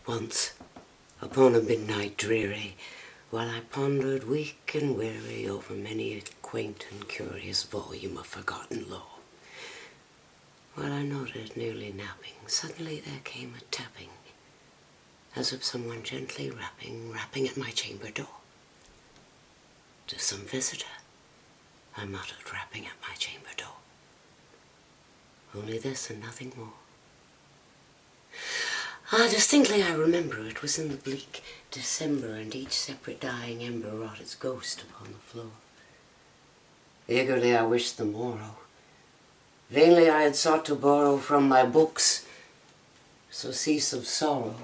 Once, upon a midnight dreary, while I pondered weak and weary over many a quaint and curious volume of forgotten lore, while I nodded, nearly napping, suddenly there came a tapping, as of someone gently rapping at my chamber door. "'Tis some visitor," I muttered, rapping at my chamber door. Only this and nothing more. Distinctly I remember it was in the bleak December, and each separate dying ember wrought its ghost upon the floor. Eagerly I wished the morrow. Vainly I had sought to borrow from my books surcease of sorrow.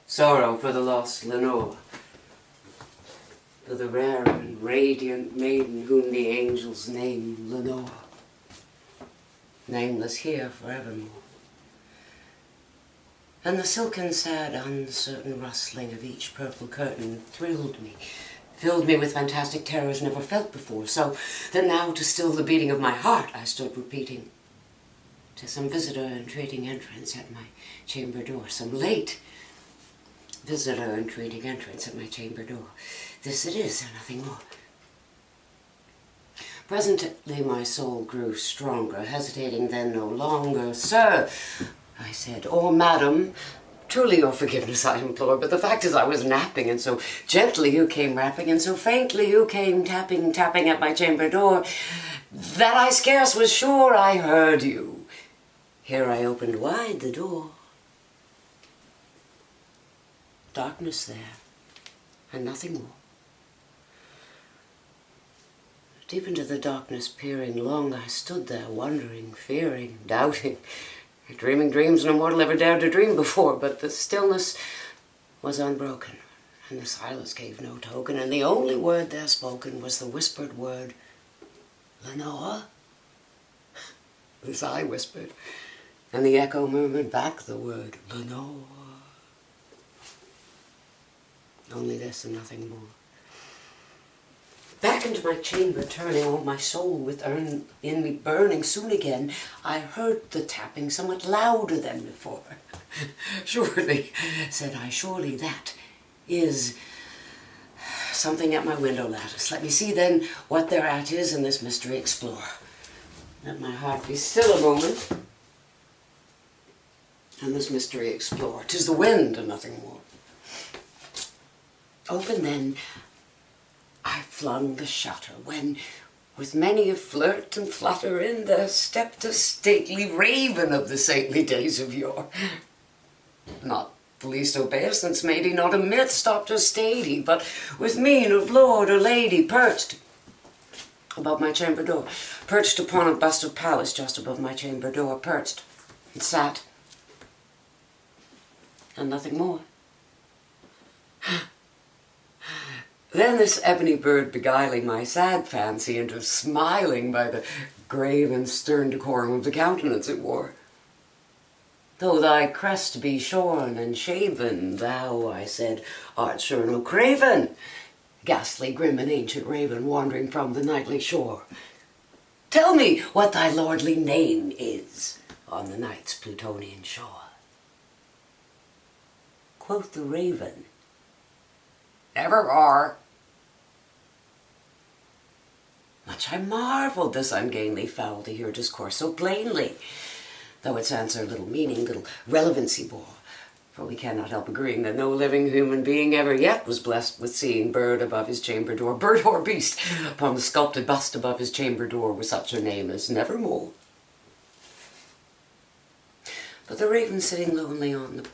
Sorrow for the lost Lenore, for the rare and radiant maiden whom the angels name Lenore, nameless here forevermore. And the silken, sad, uncertain rustling of each purple curtain thrilled me, filled me with fantastic terrors never felt before, so that now, to still the beating of my heart, I stood repeating, "'Tis some visitor entreating entrance at my chamber door, some late visitor entreating entrance at my chamber door. This it is, and nothing more." Presently my soul grew stronger, hesitating then no longer. "Sir," I said, "or madam, truly your forgiveness I implore, but the fact is I was napping, and so gently you came rapping, and so faintly you came tapping at my chamber door, that I scarce was sure I heard you. Here I opened wide the door. Darkness there, and nothing more. Deep into the darkness peering, long I stood there, wondering, fearing, doubting, dreaming dreams no mortal ever dared to dream before, but the stillness was unbroken, and the silence gave no token, and the only word there spoken was the whispered word, "Lenore?" This I whispered, and the echo murmured back the word, "Lenore." Only this and nothing more. Back into my chamber turning, all my soul within me burning, soon again I heard the tapping somewhat louder than before. "Surely," said I, "surely that is something at my window lattice. Let me see then what thereat is, and this mystery explore. Let my heart be still a moment, and this mystery explore. 'Tis the wind and nothing more." Open then I flung the shutter, when, with many a flirt and flutter, in there stepped a stately raven of the saintly days of yore. Not the least obeisance made he, not a myth stopped or stayed he, but with mien of lord or lady perched above my chamber door, perched upon a bust of Pallas just above my chamber door, perched and sat, and nothing more. Then this ebony bird beguiling my sad fancy into smiling by the grave and stern decorum of the countenance it wore. "Though thy crest be shorn and shaven, thou," I said, "art sure no craven, ghastly, grim, and ancient raven wandering from the nightly shore. Tell me what thy lordly name is on the night's Plutonian shore." Quoth the raven, "Nevermore." Much I marvelled this ungainly fowl to hear discourse so plainly, though its answer little meaning, little relevancy bore, for we cannot help agreeing that no living human being ever yet was blessed with seeing bird above his chamber door, bird or beast, upon the sculpted bust above his chamber door, with such a name as Nevermore. But the raven sitting lonely on the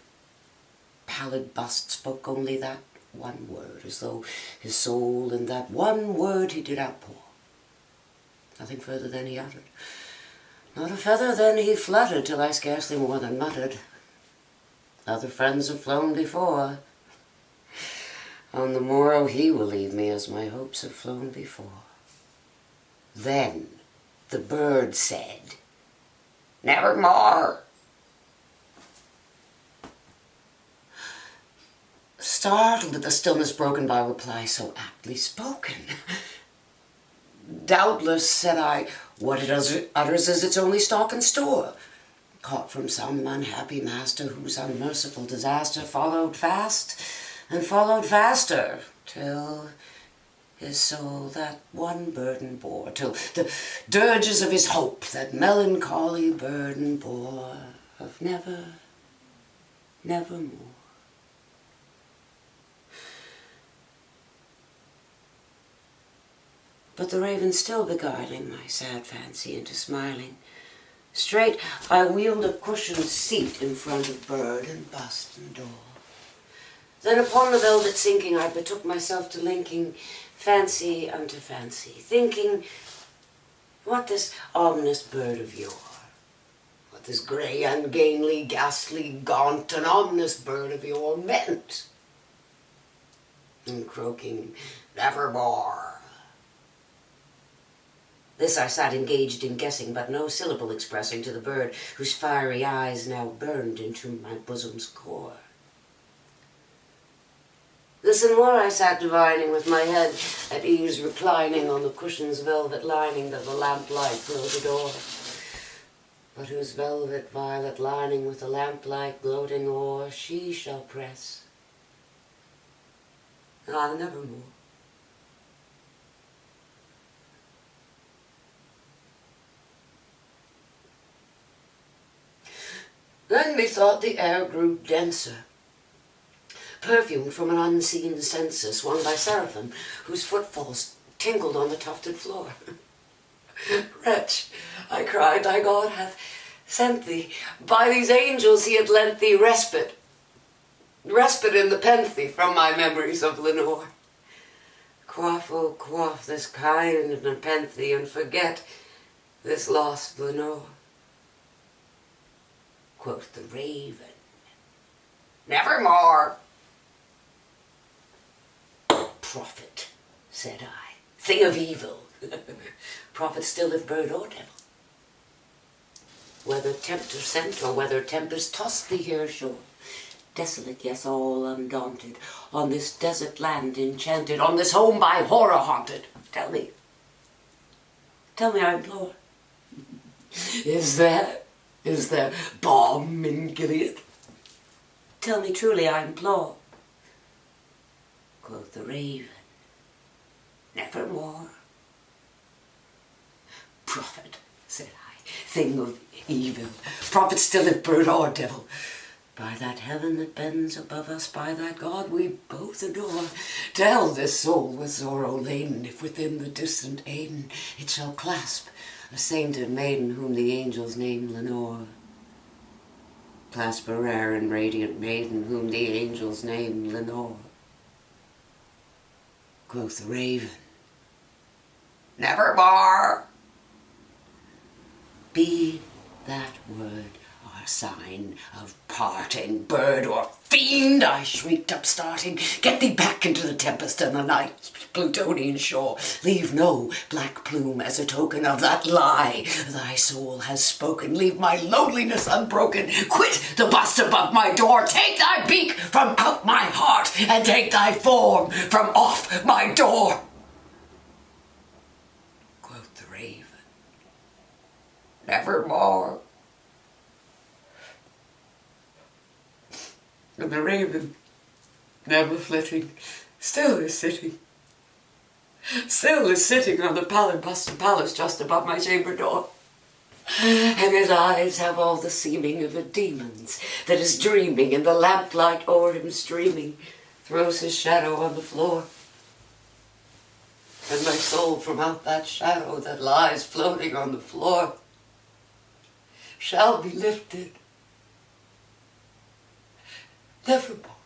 pallid bust spoke only that one word, as though his soul in that one word he did outpour. Nothing further than he uttered. Not a feather then he fluttered, till I scarcely more than muttered, "Other friends have flown before. On the morrow he will leave me as my hopes have flown before." Then the bird said, "Nevermore." Startled at the stillness broken by reply so aptly spoken, "Doubtless," said I, "what it utters is its only stock and store. caught from some unhappy master whose unmerciful disaster followed fast and followed faster, till his soul that one burden bore, till the dirges of his hope that melancholy burden bore of never, nevermore. But the raven still beguiling my sad fancy into smiling, straight I wheeled a cushioned seat in front of bird and bust and door. Then upon the velvet sinking I betook myself to linking fancy unto fancy, thinking what this ominous bird of yore, what this grey, ungainly, ghastly, gaunt, and ominous bird of yore meant, and croaking, nevermore. This I sat engaged in guessing, but no syllable expressing to the bird whose fiery eyes now burned into my bosom's core. This and more I sat divining, with my head at ease reclining on the cushion's velvet lining that the lamplight filled the door, but whose velvet violet lining with the lamplight gloating o'er she shall press, nevermore. Then methought the air grew denser, perfumed from an unseen censer swung by seraphim, whose footfalls tinkled on the tufted floor. Wretch, I cried, thy God hath sent thee. By these angels he had lent thee respite in the penthe from my memories of Lenore. Quaff, oh quaff this kind nepenthe, and forget this lost Lenore. Quoth the raven, nevermore. Prophet, said I, thing of evil, prophet still if bird or devil. Whether tempter sent or whether tempest tossed thee here ashore, desolate, yes, all undaunted, on this desert land enchanted, on this home by horror haunted, tell me, I implore, is there balm in Gilead? Tell me truly, I implore. Quoth the raven, nevermore. Prophet, said I, thing of evil, prophet still if bird or devil, by that heaven that bends above us, by that God we both adore, tell this soul with sorrow laden, if within the distant Aden it shall clasp a sainted maiden whom the angels name Lenore. Clasp a rare and radiant maiden whom the angels name Lenore. Quoth the raven, nevermore. Be that word our sign of parting, bird or fiend, I shrieked up starting, get thee back into the tempest and the night's Plutonian shore. Leave no black plume as a token of that lie thy soul has spoken. Leave my loneliness unbroken. Quit the bust above my door. Take thy beak from out my heart, and take thy form from off my door. Quoth the raven, nevermore. And the raven, never flitting, still is sitting on the pallid busted palace just above my chamber door. And his eyes have all the seeming of a demon's that is dreaming, and the lamplight o'er him streaming throws his shadow on the floor. And my soul from out that shadow that lies floating on the floor shall be lifted, nevermore.